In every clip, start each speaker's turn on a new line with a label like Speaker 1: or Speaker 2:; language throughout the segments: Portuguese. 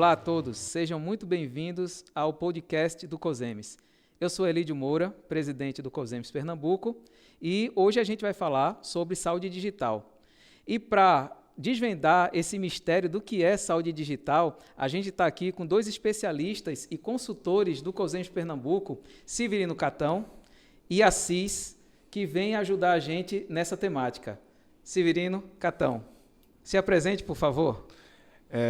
Speaker 1: Olá a todos, sejam muito bem-vindos ao podcast do COSEMES. Eu sou Elídio Moura, presidente do COSEMES Pernambuco, e hoje a gente vai falar sobre saúde digital. E para desvendar esse mistério do que é saúde digital, a gente está aqui com dois especialistas e consultores do COSEMES Pernambuco, Severino Catão e Assis, que vêm ajudar a gente nessa temática. Severino Catão, se apresente, por favor.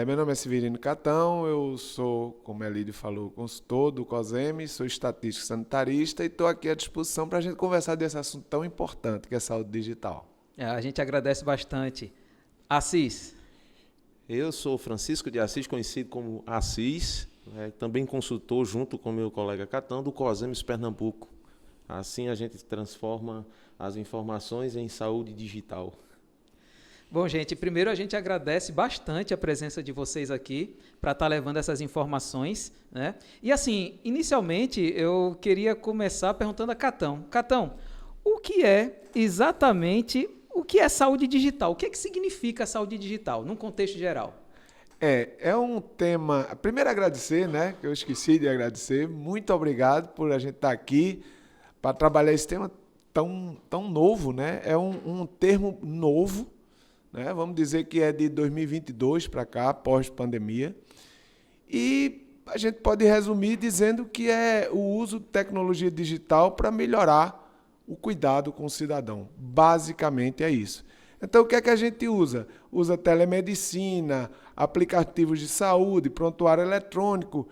Speaker 2: Meu nome é Severino Catão, eu sou, como a Elídio falou, consultor do COSEMES, sou estatístico sanitarista e estou aqui à disposição para a gente conversar desse assunto tão importante que é a saúde digital.
Speaker 1: A gente agradece bastante. Assis.
Speaker 3: Eu sou Francisco de Assis, conhecido como Assis, também consultor junto com meu colega Catão do COSEMES Pernambuco. Assim a gente transforma as informações em saúde digital.
Speaker 1: Bom, gente, primeiro a gente agradece bastante a presença de vocês aqui para estar levando essas informações, né? E assim, inicialmente eu queria começar perguntando a Catão. Catão, o que é exatamente, o que é saúde digital? O que significa saúde digital, num contexto geral?
Speaker 2: É um tema... Primeiro agradecer, né? Que eu esqueci de agradecer. Muito obrigado por a gente estar aqui para trabalhar esse tema tão novo, né? É um termo novo, né? Vamos dizer que é de 2022 para cá, pós-pandemia. E a gente pode resumir dizendo que é o uso de tecnologia digital para melhorar o cuidado com o cidadão. Basicamente é isso. Então, o que é que a gente usa? Usa telemedicina, aplicativos de saúde, prontuário eletrônico,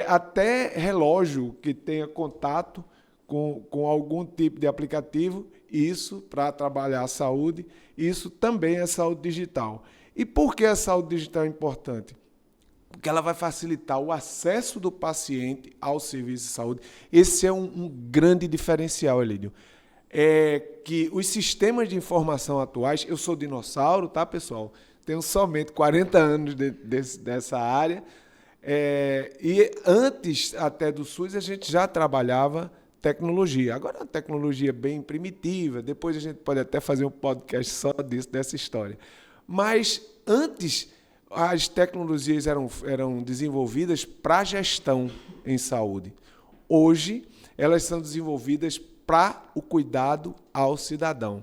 Speaker 2: até relógio que tenha contato com algum tipo de aplicativo, isso para trabalhar a saúde, isso também é saúde digital. E por que a saúde digital é importante? Porque ela vai facilitar o acesso do paciente ao serviço de saúde. Esse é um grande diferencial, Elídio. Que os sistemas de informação atuais, eu sou dinossauro, tá, pessoal? Tenho somente 40 anos dessa área, e antes até do SUS a gente já trabalhava tecnologia. Agora é uma tecnologia bem primitiva, depois a gente pode até fazer um podcast só dessa história. Mas antes as tecnologias eram desenvolvidas para gestão em saúde. Hoje elas são desenvolvidas para o cuidado ao cidadão,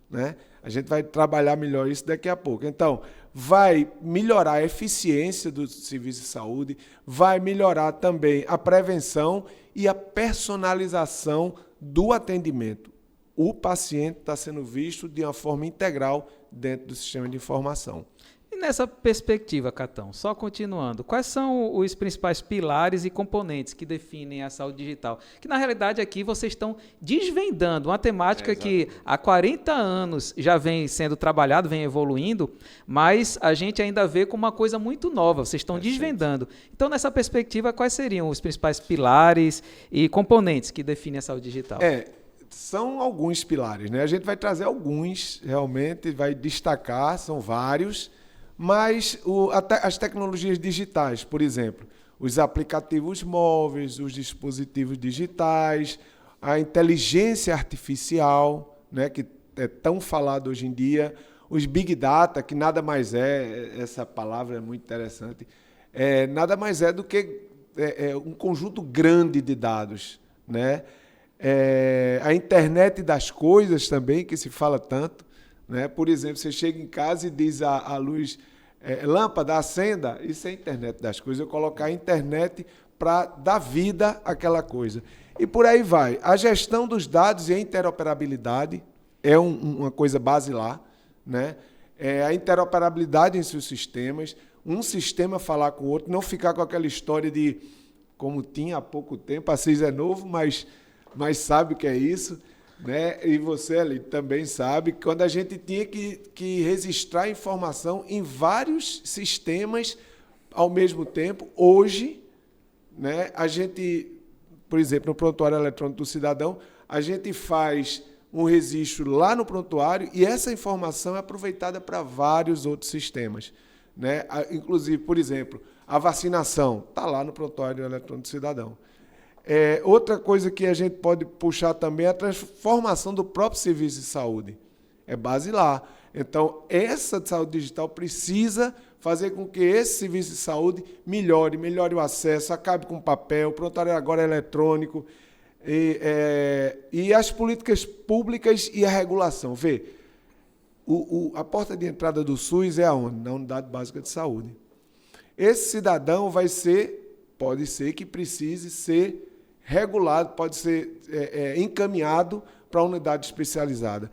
Speaker 2: né? A gente vai trabalhar melhor isso daqui a pouco. Então, vai melhorar a eficiência do serviço de saúde, vai melhorar também a prevenção e a personalização do atendimento. O paciente está sendo visto de uma forma integral dentro do sistema de informação.
Speaker 1: E nessa perspectiva, Catão, só continuando, quais são os principais pilares e componentes que definem a saúde digital? Que, na realidade, aqui vocês estão desvendando uma temática que há 40 anos já vem sendo trabalhado, vem evoluindo, mas a gente ainda vê como uma coisa muito nova, vocês estão desvendando. Então, nessa perspectiva, quais seriam os principais pilares e componentes que definem a saúde digital?
Speaker 2: São alguns pilares, né? A gente vai trazer alguns, realmente, vai destacar, são vários. Mas as tecnologias digitais, por exemplo, os aplicativos móveis, os dispositivos digitais, a inteligência artificial, né, que é tão falado hoje em dia, os Big Data, que nada mais essa palavra é muito interessante, nada mais é do que um conjunto grande de dados, né? A internet das coisas também, que se fala tanto, né? Por exemplo, você chega em casa e diz a luz, lâmpada, acenda, isso é a internet das coisas. Eu colocar a internet para dar vida àquela coisa. E por aí vai. A gestão dos dados e a interoperabilidade é uma coisa basilar, né? A interoperabilidade em seus sistemas, um sistema falar com o outro, não ficar com aquela história de, como tinha há pouco tempo, a CIS é novo, mas sabe o que é isso, né? E você ali também sabe, quando a gente tinha que registrar informação em vários sistemas ao mesmo tempo. Hoje, né, a gente, por exemplo, no prontuário eletrônico do cidadão, a gente faz um registro lá no prontuário e essa informação é aproveitada para vários outros sistemas, né? Inclusive, por exemplo, a vacinação está lá no prontuário eletrônico do cidadão. Outra coisa que a gente pode puxar também é a transformação do próprio serviço de saúde. É basilar. Então, essa de saúde digital precisa fazer com que esse serviço de saúde melhore o acesso, acabe com o papel, o prontuário agora é eletrônico, e as políticas públicas e a regulação. Vê, a porta de entrada do SUS é aonde? Na Unidade Básica de Saúde. Esse cidadão pode ser que precise ser regulado, pode ser encaminhado para a unidade especializada.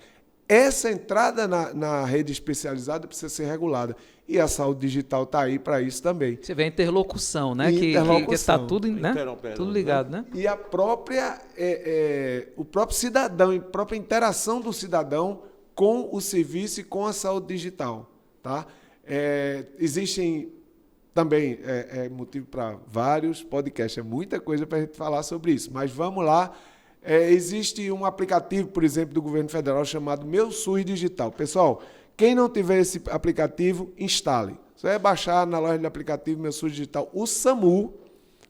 Speaker 2: Essa entrada na rede especializada precisa ser regulada. E a saúde digital está aí para isso também.
Speaker 1: Você vê a interlocução, né? Que está tudo, né? Tudo ligado, né?
Speaker 2: E a própria, o próprio cidadão, a própria interação do cidadão com o serviço e com a saúde digital. Tá? Existem também motivo para vários podcasts, é muita coisa para a gente falar sobre isso, mas vamos lá. Existe um aplicativo, por exemplo, do governo federal chamado Meu SUS Digital. Pessoal, quem não tiver esse aplicativo, instale. Você vai baixar na loja de aplicativo Meu SUS Digital. O SAMU,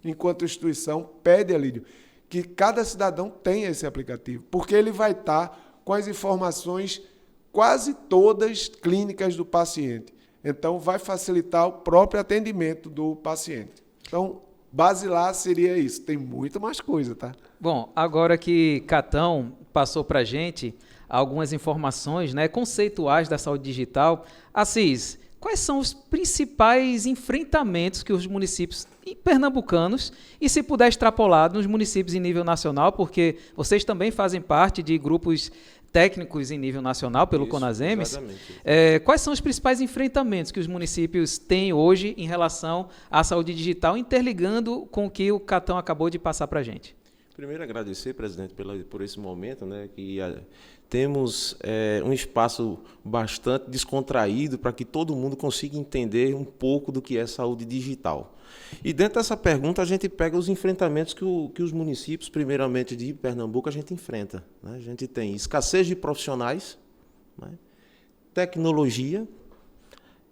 Speaker 2: enquanto instituição, pede, Alídio, que cada cidadão tenha esse aplicativo, porque ele vai estar com as informações quase todas clínicas do paciente. Então, vai facilitar o próprio atendimento do paciente. Então, basilar seria isso. Tem muito mais coisa, tá?
Speaker 1: Bom, agora que Catão passou para a gente algumas informações, né, conceituais da saúde digital, Assis, quais são os principais enfrentamentos que os municípios pernambucanos, e se puder extrapolar nos municípios em nível nacional, porque vocês também fazem parte de grupos técnicos em nível nacional pelo CONASEMES, quais são os principais enfrentamentos que os municípios têm hoje em relação à saúde digital, interligando com o que o Catão acabou de passar para a gente?
Speaker 3: Primeiro, agradecer, presidente, por esse momento, né, que temos um espaço bastante descontraído para que todo mundo consiga entender um pouco do que é saúde digital. E dentro dessa pergunta, a gente pega os enfrentamentos que os municípios, primeiramente de Pernambuco, a gente enfrenta. Né? A gente tem escassez de profissionais, né? Tecnologia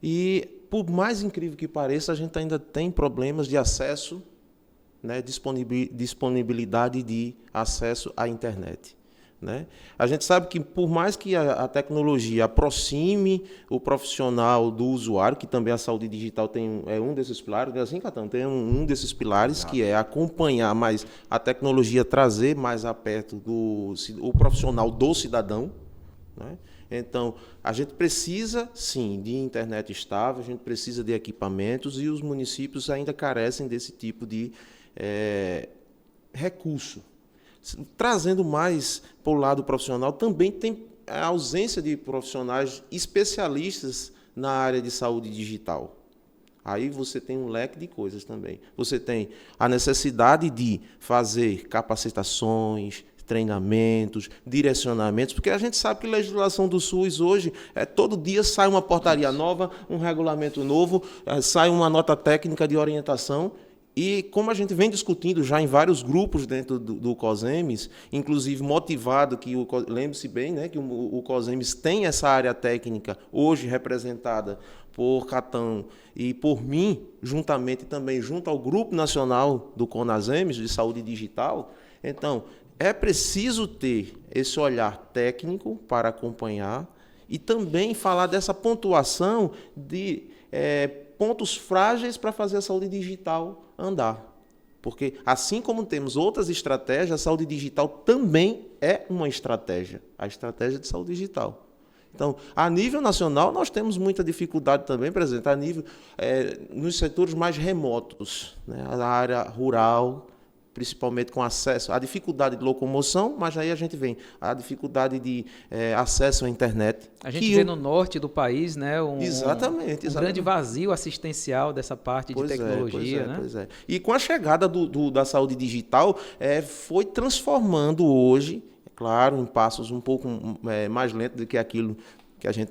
Speaker 3: e, por mais incrível que pareça, a gente ainda tem problemas de acesso, né? Disponibilidade de acesso à internet. Né? A gente sabe que, por mais que a tecnologia aproxime o profissional do usuário, que também a saúde digital é um desses pilares, assim, Catão, tem um desses pilares, que é acompanhar mais a tecnologia, trazer mais a perto o profissional do cidadão. Né? Então, a gente precisa, sim, de internet estável, a gente precisa de equipamentos, e os municípios ainda carecem desse tipo de recurso. Trazendo mais para o lado profissional, também tem a ausência de profissionais especialistas na área de saúde digital. Aí você tem um leque de coisas também. Você tem a necessidade de fazer capacitações, treinamentos, direcionamentos, porque a gente sabe que a legislação do SUS hoje, todo dia sai uma portaria nova, um regulamento novo, sai uma nota técnica de orientação. E como a gente vem discutindo já em vários grupos dentro do COSEMES, inclusive motivado, lembre-se bem, né, que o COSEMES tem essa área técnica hoje representada por Catão e por mim, juntamente também junto ao Grupo Nacional do CONASEMES, de Saúde Digital. Então, é preciso ter esse olhar técnico para acompanhar e também falar dessa pontuação de pontos frágeis para fazer a saúde digital andar. Porque, assim como temos outras estratégias, a saúde digital também é uma estratégia, a estratégia de saúde digital. Então, a nível nacional, nós temos muita dificuldade também, presidente, a nível, nos setores mais remotos, né, a área rural, principalmente com acesso, a dificuldade de locomoção, mas aí a gente vem a dificuldade de acesso à internet.
Speaker 1: A gente vê no norte do país, né,
Speaker 3: exatamente.
Speaker 1: Grande vazio assistencial dessa parte de tecnologia.
Speaker 3: Pois é. E com a chegada da saúde digital, foi transformando hoje, é claro, em passos um pouco mais lentos do que aquilo que a gente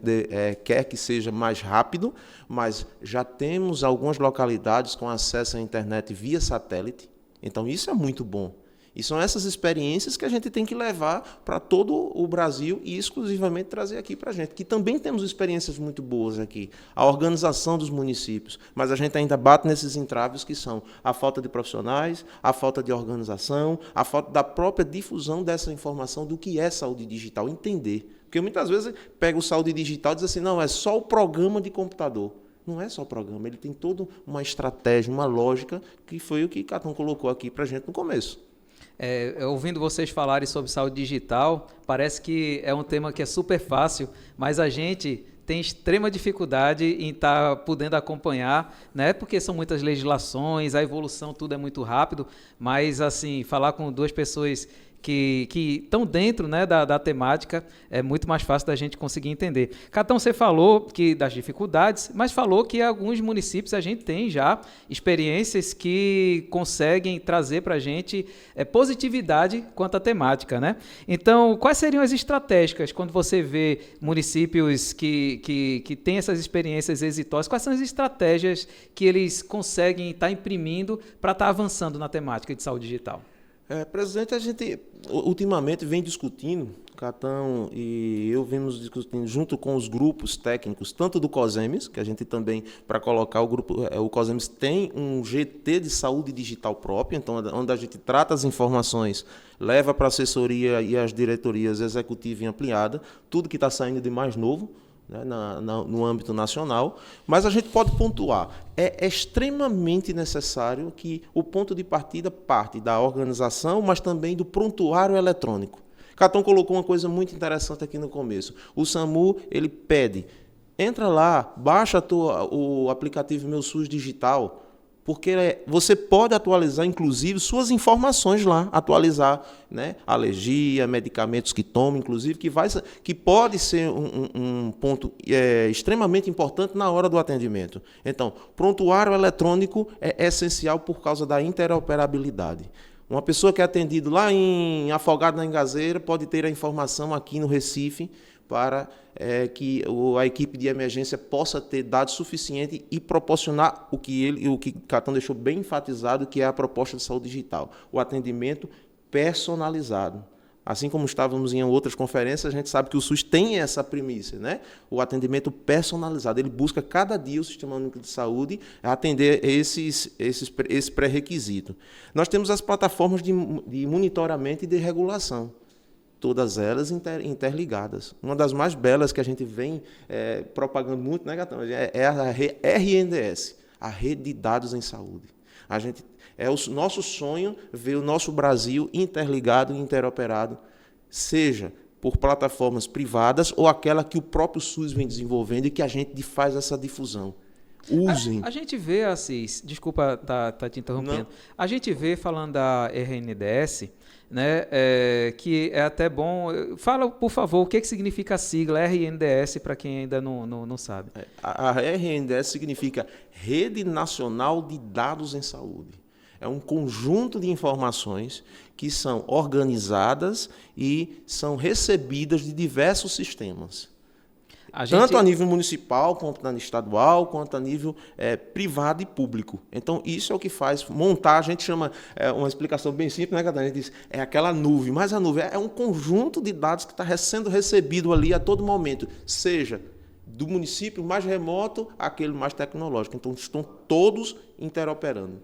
Speaker 3: quer que seja mais rápido, mas já temos algumas localidades com acesso à internet via satélite. Então, isso é muito bom. E são essas experiências que a gente tem que levar para todo o Brasil e exclusivamente trazer aqui para a gente, que também temos experiências muito boas aqui. A organização dos municípios, mas a gente ainda bate nesses entraves que são a falta de profissionais, a falta de organização, a falta da própria difusão dessa informação do que é saúde digital, entender. Porque muitas vezes pega o saúde digital e diz assim, não, é só o programa de computador. não é só programa, ele tem toda uma estratégia, uma lógica, que foi o que Catão colocou aqui para a gente no começo.
Speaker 1: Ouvindo vocês falarem sobre saúde digital, parece que é um tema que é super fácil, mas a gente tem extrema dificuldade em estar podendo acompanhar, né? Porque são muitas legislações, a evolução, tudo é muito rápido, mas assim, falar com duas pessoas que estão dentro, né, da temática, é muito mais fácil da gente conseguir entender. Catão, você falou que das dificuldades, mas falou que alguns municípios a gente tem já experiências que conseguem trazer para a gente positividade quanto à temática, né? Então, quais seriam as estratégicas quando você vê municípios que têm essas experiências exitosas? Quais são as estratégias que eles conseguem estar imprimindo para estar avançando na temática de saúde digital?
Speaker 3: Presidente, a gente ultimamente vem discutindo, Catão e eu vimos discutindo junto com os grupos técnicos, tanto do COSEMES, que a gente também, para colocar o grupo, o COSEMES tem um GT de saúde digital próprio, então onde a gente trata as informações, leva para a assessoria e as diretorias executiva e ampliada, tudo que está saindo de mais novo, né, no âmbito nacional, mas a gente pode pontuar. É extremamente necessário que o ponto de partida parte da organização, mas também do prontuário eletrônico. Catão colocou uma coisa muito interessante aqui no começo. O SAMU, ele pede, entra lá, baixa o aplicativo Meu SUS Digital, porque você pode atualizar, inclusive, suas informações lá, atualizar, né, alergia, medicamentos que toma, inclusive, que pode ser um ponto extremamente importante na hora do atendimento. Então, prontuário eletrônico é essencial por causa da interoperabilidade. Uma pessoa que é atendida lá em Afogado na Engazeira pode ter a informação aqui no Recife para que a equipe de emergência possa ter dados suficientes e proporcionar o que Catão deixou bem enfatizado, que é a proposta de saúde digital, o atendimento personalizado. Assim como estávamos em outras conferências, a gente sabe que o SUS tem essa premissa, né? O atendimento personalizado. Ele busca cada dia o Sistema Único de Saúde a atender esse pré-requisito. Nós temos as plataformas de monitoramento e de regulação, todas elas interligadas. Uma das mais belas que a gente vem propagando muito, né, Gatão? É a RNDS, a Rede de Dados em Saúde. É o nosso sonho ver o nosso Brasil interligado e interoperado, seja por plataformas privadas ou aquela que o próprio SUS vem desenvolvendo e que a gente faz essa difusão. Usem.
Speaker 1: A gente vê, Assis, desculpa tá te interrompendo, não. A gente vê, falando da RNDS, né, que é até bom. Fala, por favor, o que significa a sigla RNDS para quem ainda não sabe.
Speaker 3: A RNDS significa Rede Nacional de Dados em Saúde. É um conjunto de informações que são organizadas e são recebidas de diversos sistemas. Tanto a nível municipal, quanto a nível estadual, quanto a nível privado e público. Então, isso é o que faz montar, a gente chama, uma explicação bem simples, né, Catarina? A gente diz, é aquela nuvem, mas a nuvem é um conjunto de dados que está sendo recebido ali a todo momento, seja do município mais remoto àquele mais tecnológico. Então, estão todos interoperando.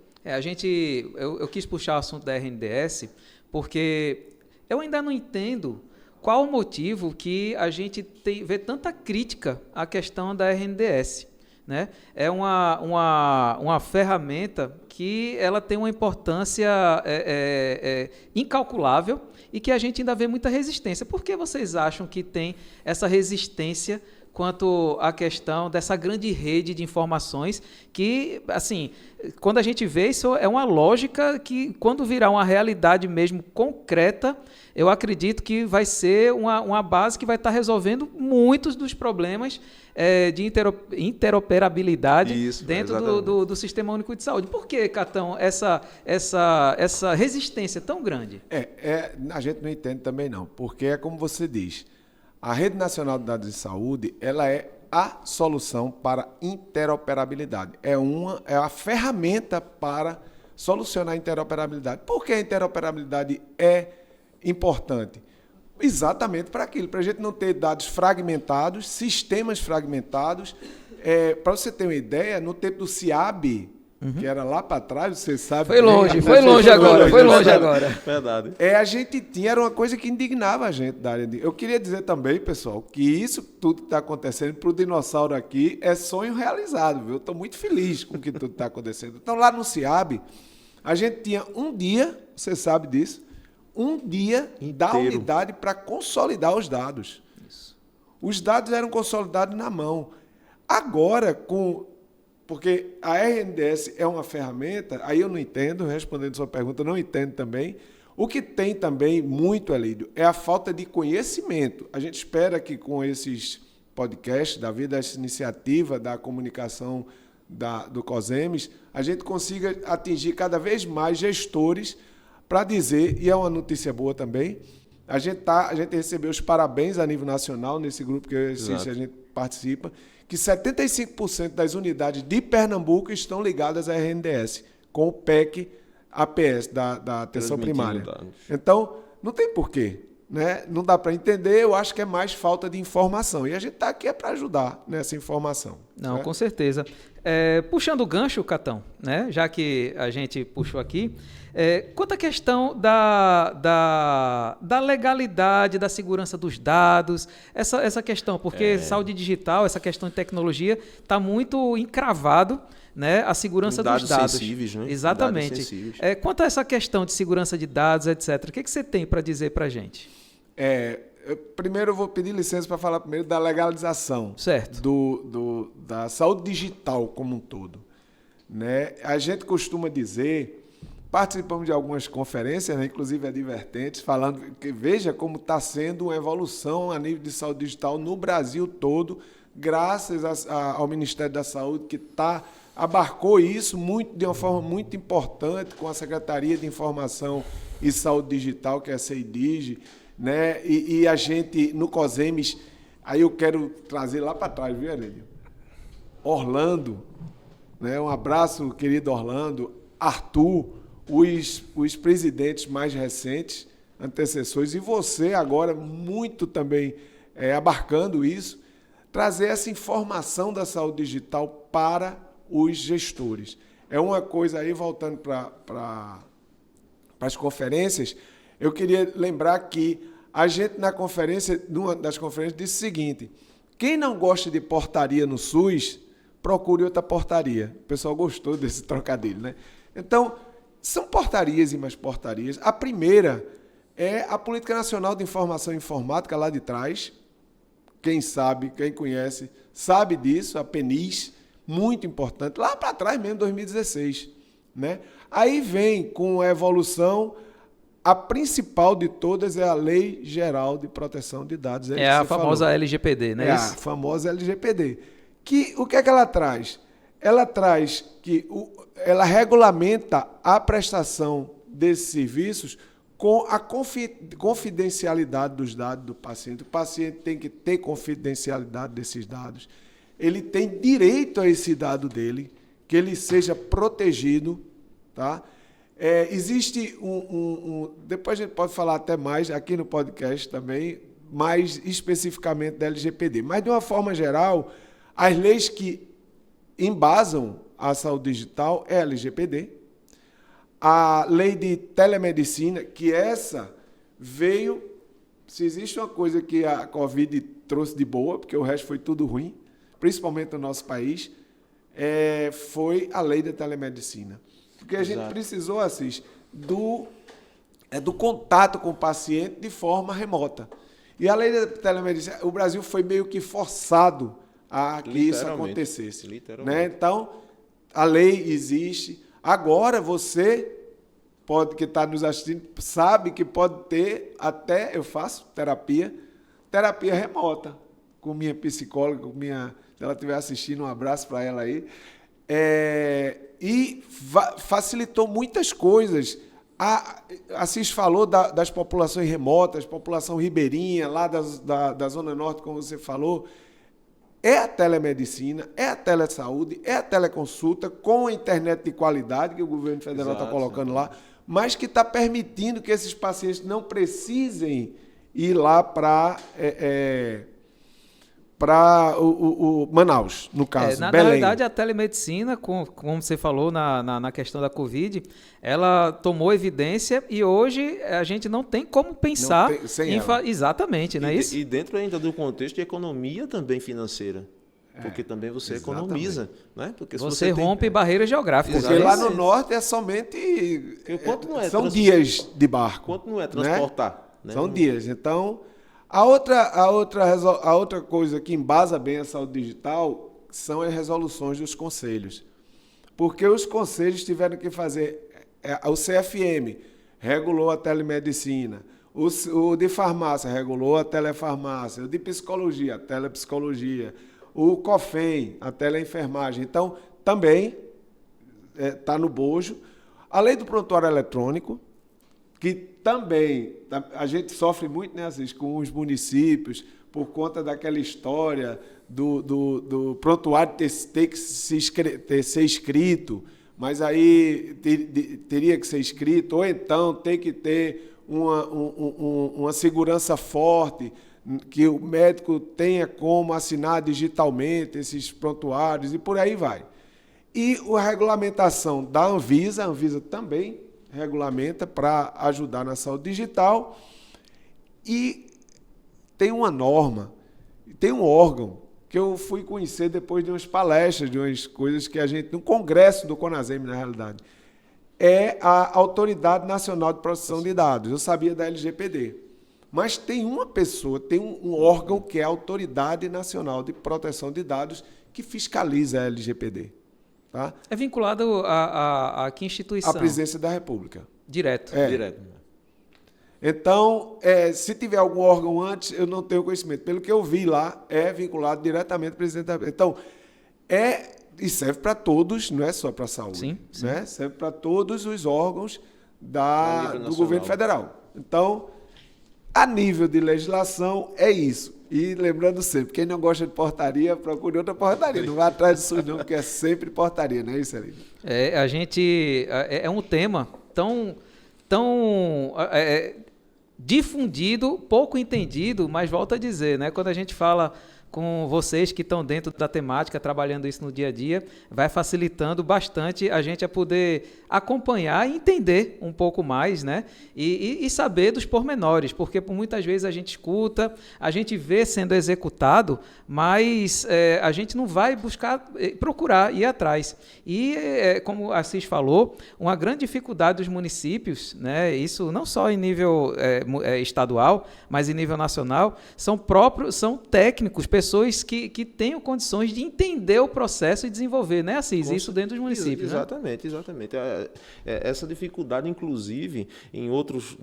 Speaker 1: Eu quis puxar o assunto da RNDS porque eu ainda não entendo qual o motivo que a gente vê tanta crítica à questão da RNDS, né? É uma ferramenta que ela tem uma importância incalculável e que a gente ainda vê muita resistência. Por que vocês acham que tem essa resistência quanto à questão dessa grande rede de informações que, assim, quando a gente vê isso, é uma lógica que, quando virar uma realidade mesmo concreta, eu acredito que vai ser uma base que vai estar resolvendo muitos dos problemas de interoperabilidade dentro do Sistema Único de Saúde. Por que, Catão, essa resistência tão grande?
Speaker 2: A gente não entende também não, porque é como você diz, a Rede Nacional de Dados de Saúde, ela é a solução para interoperabilidade. É a ferramenta para solucionar a interoperabilidade. Por que a interoperabilidade é importante? Exatamente para aquilo, para a gente não ter dados fragmentados, sistemas fragmentados. Para você ter uma ideia, no tempo do CIAB, que era lá para trás, você sabe.
Speaker 1: Foi longe agora.
Speaker 3: Verdade.
Speaker 2: A gente tinha, era uma coisa que indignava a gente da área de... Eu queria dizer também, pessoal, que isso tudo que está acontecendo para o dinossauro aqui é sonho realizado, viu? Eu estou muito feliz com o que tudo está acontecendo. Então, lá no CIAB, a gente tinha um dia, você sabe disso, um dia da unidade para consolidar os dados. Isso. Os dados eram consolidados na mão. Agora, porque a RNDS é uma ferramenta, aí eu não entendo, respondendo sua pergunta, não entendo também. O que tem também muito, Elídio, é a falta de conhecimento. A gente espera que com esses podcasts, dessa iniciativa da comunicação do COSEMES, a gente consiga atingir cada vez mais gestores para dizer, e é uma notícia boa também, a gente recebeu os parabéns a nível nacional, nesse grupo que a gente participa, que 75% das unidades de Pernambuco estão ligadas à RNDS, com o PEC APS, da atenção primária. Dados. Então, não tem porquê. Né? Não dá para entender, eu acho que é mais falta de informação. E a gente está aqui para ajudar nessa informação.
Speaker 1: Não,
Speaker 2: certo?
Speaker 1: Com certeza. Puxando o gancho, Catão, né? Já que a gente puxou aqui, quanto à questão da legalidade, da segurança dos dados, essa questão, porque saúde digital, essa questão de tecnologia, está muito encravado, né, a segurança dos dados.
Speaker 3: Sensíveis, né?
Speaker 1: Exatamente.
Speaker 3: Dados sensíveis.
Speaker 1: Quanto a essa questão de segurança de dados, etc., o que você tem para dizer para a gente?
Speaker 2: Primeiro eu vou pedir licença para falar primeiro da legalização,
Speaker 1: certo,
Speaker 2: da saúde digital como um todo. Né? A gente costuma dizer, participamos de algumas conferências, né, inclusive advertentes, falando que veja como está sendo uma evolução a nível de saúde digital no Brasil todo, graças ao Ministério da Saúde, que abarcou isso de uma forma muito importante com a Secretaria de Informação e Saúde Digital, que é a CEIDIG, né? E a gente, no COSEMES, aí eu quero trazer lá para trás, viu, Herênio? Orlando, né? Um abraço, querido Orlando, Arthur, os presidentes mais recentes, antecessores, e você agora muito também abarcando isso, trazer essa informação da saúde digital para os gestores. É uma coisa aí, voltando para as conferências, eu queria lembrar que a gente, numa das conferências, disse o seguinte: quem não gosta de portaria no SUS, procure outra portaria. O pessoal gostou desse trocadilho, né? Então, são portarias e mais portarias. A primeira é a Política Nacional de Informação e Informática, lá de trás. Quem sabe, quem conhece, sabe disso, a PENIS, muito importante, lá para trás mesmo, 2016. Né? Aí vem com a evolução, a principal de todas é a Lei Geral de Proteção de Dados.
Speaker 1: É a famosa LGPD, né?
Speaker 2: É a famosa LGPD. O que é que ela traz? Ela traz que ela regulamenta a prestação desses serviços com a confidencialidade dos dados do paciente. O paciente tem que ter confidencialidade desses dados. Ele tem direito a esse dado dele, que ele seja protegido. Tá? Existe depois a gente pode falar até mais aqui no podcast também, mais especificamente da LGPD. Mas, de uma forma geral, as leis que embasam a saúde digital é a LGPD, a lei de telemedicina, que essa veio, se existe uma coisa que a Covid trouxe de boa, porque o resto foi tudo ruim, principalmente no nosso país, foi a lei da telemedicina. Porque a gente precisou, Assis, do contato com o paciente de forma remota. E a lei da telemedicina, o Brasil foi meio que forçado a que isso acontecesse. Né? Então, a lei existe. Agora você que está nos assistindo, sabe que pode ter até, eu faço terapia remota com minha psicóloga, se ela estiver assistindo, um abraço para ela aí. E facilitou muitas coisas. A Assis falou das populações remotas, população ribeirinha, lá da Zona Norte, como você falou. É a telemedicina, é a telesaúde, é a teleconsulta com a internet de qualidade que o governo federal está colocando lá, mas que está permitindo que esses pacientes não precisem ir lá para para o Manaus, no caso,
Speaker 1: na
Speaker 2: Belém.
Speaker 1: verdade, a telemedicina, como você falou na questão da Covid, ela tomou evidência e hoje a gente não tem como pensar
Speaker 2: sem ela.
Speaker 1: Exatamente, não é isso?
Speaker 3: E dentro ainda do contexto de economia também financeira. Porque também você economiza, né? Porque se
Speaker 1: você rompe barreiras geográficas.
Speaker 2: Porque lá no norte é somente... são dias de barco.
Speaker 3: Quanto não é transportar? Né?
Speaker 2: São dias. Então, a outra coisa que embasa bem a saúde digital são as resoluções dos conselhos. Porque os conselhos tiveram que fazer... O CFM regulou a telemedicina, o de farmácia regulou a telefarmácia, o de psicologia, a telepsicologia, o COFEM, a teleenfermagem. Então, também está no bojo. A lei do prontuário eletrônico, que também a gente sofre muito, né, Assis, com os municípios, por conta daquela história do prontuário ter que ser escrito, mas aí teria que ser escrito, ou então tem que ter uma segurança forte, que o médico tenha como assinar digitalmente esses prontuários e por aí vai. E a regulamentação da Anvisa, a Anvisa também regulamenta para ajudar na saúde digital, e tem uma norma, tem um órgão que eu fui conhecer depois de umas palestras, de umas coisas que a gente, no congresso do CONASEM, na realidade, é a Autoridade Nacional de Proteção de Dados. Eu sabia da LGPD. Mas tem uma pessoa, tem um órgão que é a Autoridade Nacional de Proteção de Dados que fiscaliza a LGPD. Tá?
Speaker 1: É vinculado a que instituição?
Speaker 2: A Presidência da República.
Speaker 1: Direto.
Speaker 3: Direto.
Speaker 2: Então, se tiver algum órgão antes, eu não tenho conhecimento. Pelo que eu vi lá, é vinculado diretamente ao Presidente da República. Então, e serve para todos, não é só para a saúde.
Speaker 1: Sim.
Speaker 2: Né? Serve para todos os órgãos do governo federal. Então, a nível de legislação, é isso. E lembrando sempre, quem não gosta de portaria, procure outra portaria. Não vai atrás disso não, porque é sempre portaria, não é isso, Elide?
Speaker 1: A gente... É um tema tão difundido, pouco entendido, mas volto a dizer, né? Quando a gente fala com vocês que estão dentro da temática, trabalhando isso no dia a dia, vai facilitando bastante a gente a poder acompanhar e entender um pouco mais, né? E saber dos pormenores, porque por muitas vezes a gente escuta, a gente vê sendo executado, mas a gente não vai procurar ir atrás. E, como a Assis falou, uma grande dificuldade dos municípios, né? Isso não só em nível estadual, mas em nível nacional, são técnicos, pessoas que tenham condições de entender o processo e desenvolver, né, Assis? Isso dentro dos municípios.
Speaker 3: Exatamente, né? Exatamente. Essa dificuldade, inclusive, em outros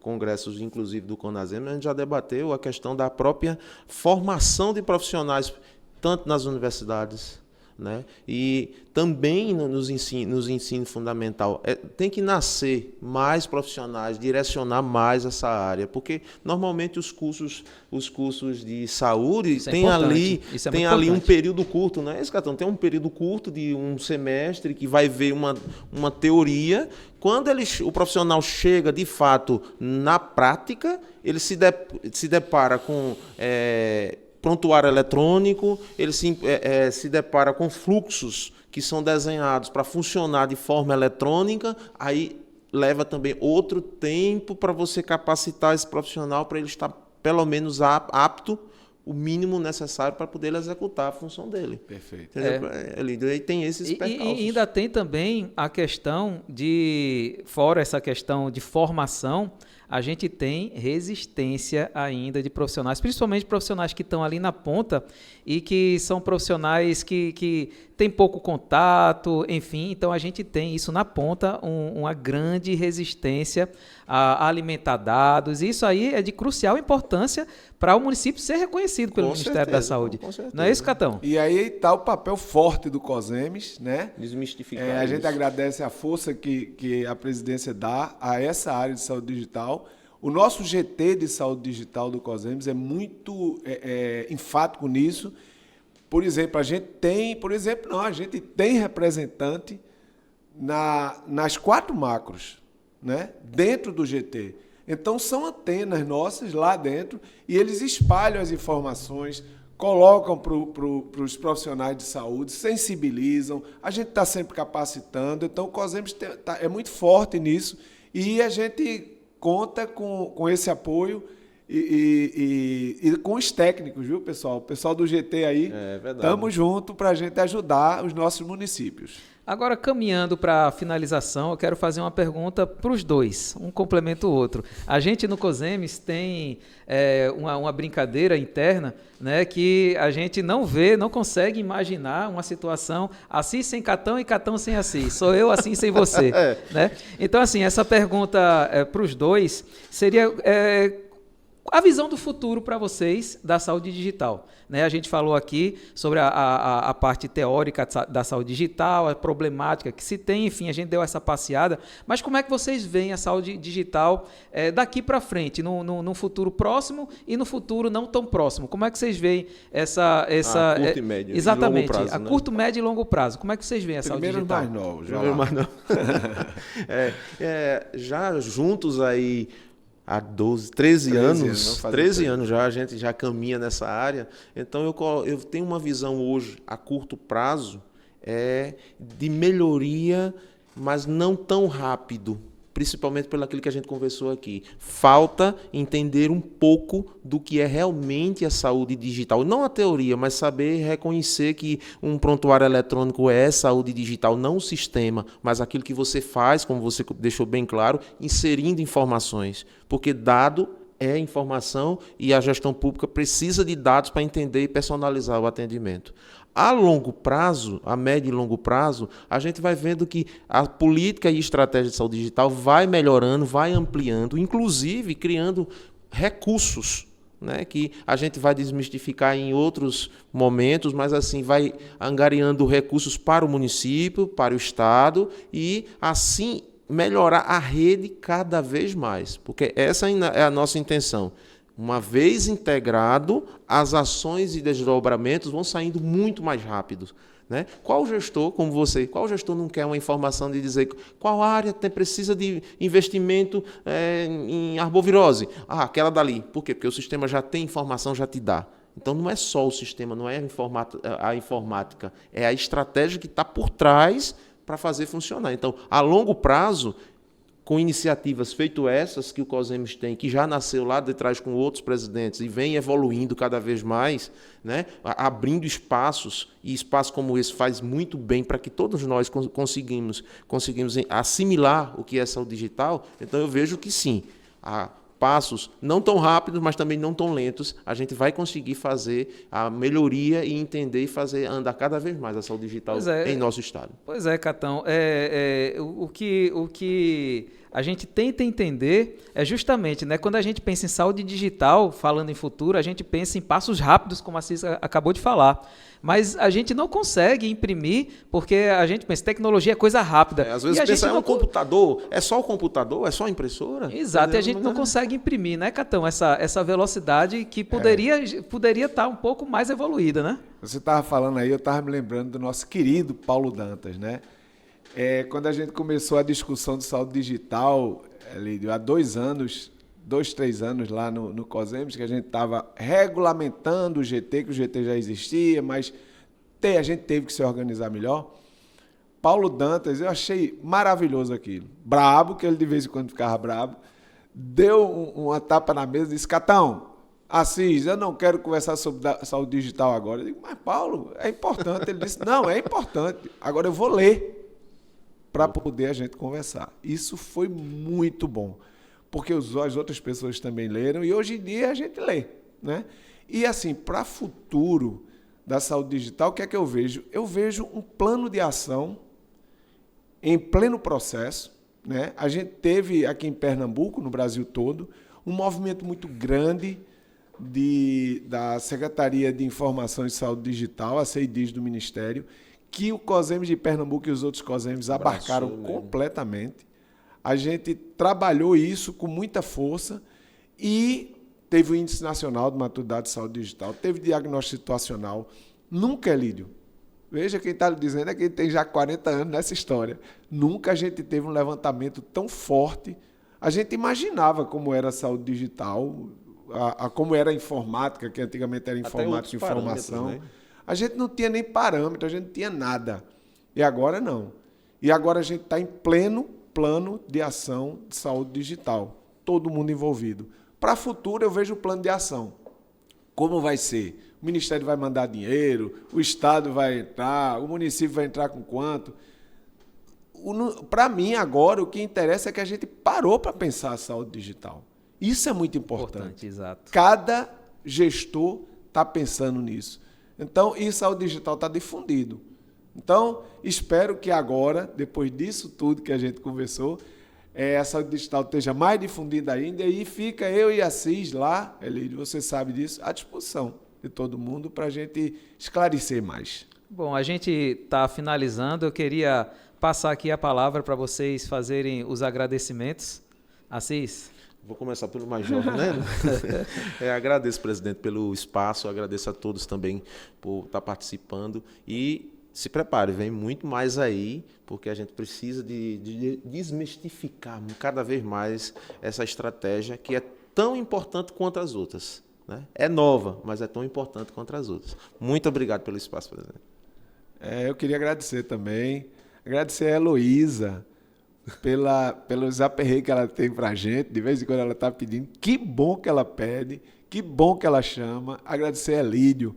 Speaker 3: congressos, inclusive do CONASEM, a gente já debateu a questão da própria formação de profissionais, tanto nas universidades, né? E também nos ensino fundamental. Tem que nascer mais profissionais, direcionar mais essa área, porque normalmente os cursos de saúde tem ali um período curto, né? Esse cartão tem um período curto de um semestre que vai ver uma teoria. Quando o profissional chega de fato na prática, ele se depara com prontuário eletrônico, ele se depara com fluxos que são desenhados para funcionar de forma eletrônica, aí leva também outro tempo para você capacitar esse profissional para ele estar pelo menos apto, o mínimo necessário para poder executar a função dele.
Speaker 2: Perfeito.
Speaker 3: Ele tem esses percalços.
Speaker 1: E ainda tem também a questão fora essa questão de formação, a gente tem resistência ainda de profissionais, principalmente profissionais que estão ali na ponta e que são profissionais que têm pouco contato, enfim. Então, a gente tem isso na ponta, uma grande resistência a alimentar dados. E isso aí é de crucial importância para o município ser reconhecido pelo Ministério da Saúde. Não é isso, Catão?
Speaker 2: E aí está o papel forte do COSEMES, né?
Speaker 3: Desmistificar
Speaker 2: a gente agradece a força que a presidência dá a essa área de saúde digital. O nosso GT de saúde digital do COSEMES é muito enfático nisso. Por exemplo, a gente tem representante nas 4 macros, né? Dentro do GT. Então, são antenas nossas lá dentro e eles espalham as informações, colocam para os profissionais de saúde, sensibilizam, a gente está sempre capacitando, então o COSEMS é muito forte nisso e a gente conta com esse apoio e com os técnicos, viu, pessoal? O pessoal do GT aí, estamos juntos para a gente ajudar os nossos municípios.
Speaker 1: Agora, caminhando para a finalização, eu quero fazer uma pergunta para os dois, um complementa o outro. A gente no COSEMS tem uma brincadeira interna, né, que a gente não consegue imaginar uma situação Assis sem Catão e Catão sem Assis. Sou eu assim sem você. Né? Então, assim, essa pergunta para os dois seria a visão do futuro para vocês da saúde digital. Né? A gente falou aqui sobre a parte teórica da saúde digital, a problemática que se tem, enfim, a gente deu essa passeada, mas como é que vocês veem a saúde digital daqui para frente, no futuro próximo e no futuro não tão próximo? Como é que vocês veem essa
Speaker 3: a curto e médio,
Speaker 1: exatamente,
Speaker 3: longo prazo,
Speaker 1: a curto, médio e longo prazo? Como é que vocês veem a saúde digital?
Speaker 2: Primeiro mais novo.
Speaker 3: Já juntos aí há 13 anos já, a gente já caminha nessa área. Então, eu tenho uma visão hoje, a curto prazo, de melhoria, mas não tão rápido, principalmente pelo aquilo que a gente conversou aqui. Falta entender um pouco do que é realmente a saúde digital. Não a teoria, mas saber reconhecer que um prontuário eletrônico é saúde digital, não o sistema, mas aquilo que você faz, como você deixou bem claro, inserindo informações. Porque dado é informação e a gestão pública precisa de dados para entender e personalizar o atendimento. A longo prazo, a médio e longo prazo, a gente vai vendo que a política e estratégia de saúde digital vai melhorando, vai ampliando, inclusive criando recursos, né, que a gente vai desmistificar em outros momentos, mas assim vai angariando recursos para o município, para o estado e assim melhorar a rede cada vez mais, porque essa é a nossa intenção. Uma vez integrado, as ações e desdobramentos vão saindo muito mais rápidos. Né? Qual gestor, como você, qual gestor não quer uma informação de dizer qual área precisa de investimento em arbovirose? Aquela dali. Por quê? Porque o sistema já tem informação, já te dá. Então, não é só o sistema, não é a informática, é a estratégia que está por trás para fazer funcionar. Então, a longo prazo, com iniciativas feito essas que o COSEMS tem, que já nasceu lá de trás com outros presidentes e vem evoluindo cada vez mais, né, abrindo espaços, e espaços como esse faz muito bem para que todos nós conseguimos assimilar o que é saúde digital. Então, eu vejo que sim, há passos não tão rápidos, mas também não tão lentos, a gente vai conseguir fazer a melhoria e entender e fazer andar cada vez mais a saúde digital em nosso estado.
Speaker 1: Pois é, Catão. O que a gente tenta entender é justamente, né, quando a gente pensa em saúde digital, falando em futuro, a gente pensa em passos rápidos, como a Cis acabou de falar. Mas a gente não consegue imprimir, porque a gente pensa, tecnologia é coisa rápida.
Speaker 3: Às vezes pensa, um computador, é só o computador, é só a impressora?
Speaker 1: Exato, e a gente não consegue imprimir, né, Catão, essa velocidade que poderia estar um pouco mais evoluída, né?
Speaker 2: Você estava falando aí, eu estava me lembrando do nosso querido Paulo Dantas, né? Quando a gente começou a discussão de saúde digital, Lídio, há 2 anos, 3 anos lá no COSEMS, que a gente estava regulamentando o GT, que o GT já existia, mas a gente teve que se organizar melhor. Paulo Dantas, eu achei maravilhoso aquilo. Brabo, que ele de vez em quando ficava brabo, deu uma tapa na mesa e disse, Catão, Assis, eu não quero conversar sobre saúde digital agora. Eu digo, mas Paulo, é importante. Ele disse, não, é importante. Agora eu vou ler para poder a gente conversar. Isso foi muito bom, porque as outras pessoas também leram e hoje em dia a gente lê, né? E assim, para o futuro da saúde digital, o que é que eu vejo? Eu vejo um plano de ação em pleno processo, né? A gente teve aqui em Pernambuco, no Brasil todo, um movimento muito grande da Secretaria de Informação e Saúde Digital, a CEIDIS do Ministério, que o COSEMS de Pernambuco e os outros COSEMS abarcaram completamente. A gente trabalhou isso com muita força e teve o Índice Nacional de Maturidade de Saúde Digital, teve diagnóstico situacional. Nunca, Lídio, veja quem está dizendo é que tem já 40 anos nessa história. Nunca a gente teve um levantamento tão forte. A gente imaginava como era a saúde digital, a como era a informática, que antigamente era informática e informação, né? A gente não tinha nem parâmetro, a gente não tinha nada. E agora não. E agora a gente está em pleno plano de ação de saúde digital. Todo mundo envolvido. Para o futuro, eu vejo o plano de ação. Como vai ser? O Ministério vai mandar dinheiro, o Estado vai entrar, o município vai entrar com quanto? Para mim, agora, o que interessa é que a gente parou para pensar a saúde digital. Isso é muito importante.
Speaker 1: Exato.
Speaker 2: Cada gestor está pensando nisso. Então, e saúde digital está difundido. Então, espero que agora, depois disso tudo que a gente conversou, a saúde digital esteja mais difundida ainda, e aí fica eu e a Assis lá, Elídio, você sabe disso, à disposição de todo mundo para a gente esclarecer mais.
Speaker 1: Bom, a gente está finalizando, eu queria passar aqui a palavra para vocês fazerem os agradecimentos. Assis?
Speaker 3: Vou começar pelo mais jovem, né? Agradeço, presidente, pelo espaço, agradeço a todos também por estar participando e se prepare, vem muito mais aí, porque a gente precisa de desmistificar cada vez mais essa estratégia que é tão importante quanto as outras, né? É nova, mas é tão importante quanto as outras. Muito obrigado pelo espaço, presidente.
Speaker 2: Eu queria agradecer também, agradecer a Heloísa pelos aperreios que ela tem para a gente, de vez em quando ela está pedindo, que bom que ela pede, que bom que ela chama, agradecer a Elídio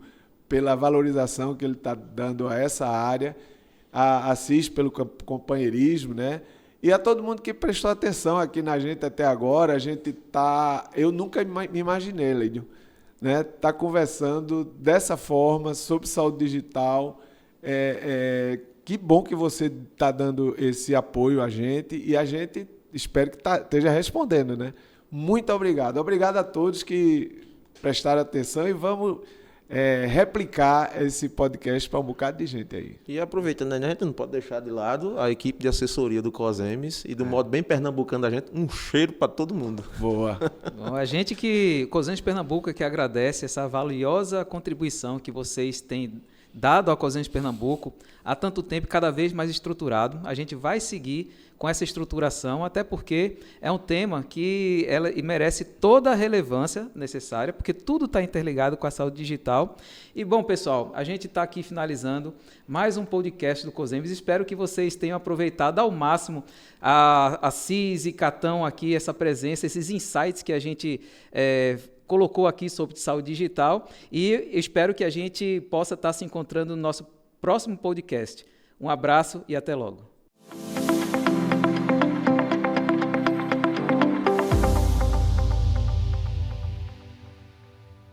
Speaker 2: pela valorização que ele está dando a essa área, a Assis pelo companheirismo, né? E a todo mundo que prestou atenção aqui na gente até agora. A gente tá, eu nunca me imaginei, Lídio, né? Tá conversando dessa forma sobre saúde digital. Que bom que você está dando esse apoio a gente e a gente espero que esteja respondendo, né? Muito obrigado. Obrigado a todos que prestaram atenção e vamos replicar esse podcast para um bocado de gente aí.
Speaker 3: E aproveitando, a gente não pode deixar de lado a equipe de assessoria do COSEMES e do modo bem pernambucano da gente, um cheiro para todo mundo.
Speaker 2: Boa.
Speaker 1: Bom, a gente que, COSEMES Pernambuco, que agradece essa valiosa contribuição que vocês têm dado ao COSEMES Pernambuco há tanto tempo, cada vez mais estruturado. A gente vai seguir com essa estruturação, até porque é um tema que ela merece toda a relevância necessária, porque tudo está interligado com a saúde digital. E, bom, pessoal, a gente está aqui finalizando mais um podcast do COSEMES. Espero que vocês tenham aproveitado ao máximo a Cis e Catão aqui, essa presença, esses insights que a gente colocou aqui sobre saúde digital, e espero que a gente possa estar se encontrando no nosso próximo podcast. Um abraço e até logo.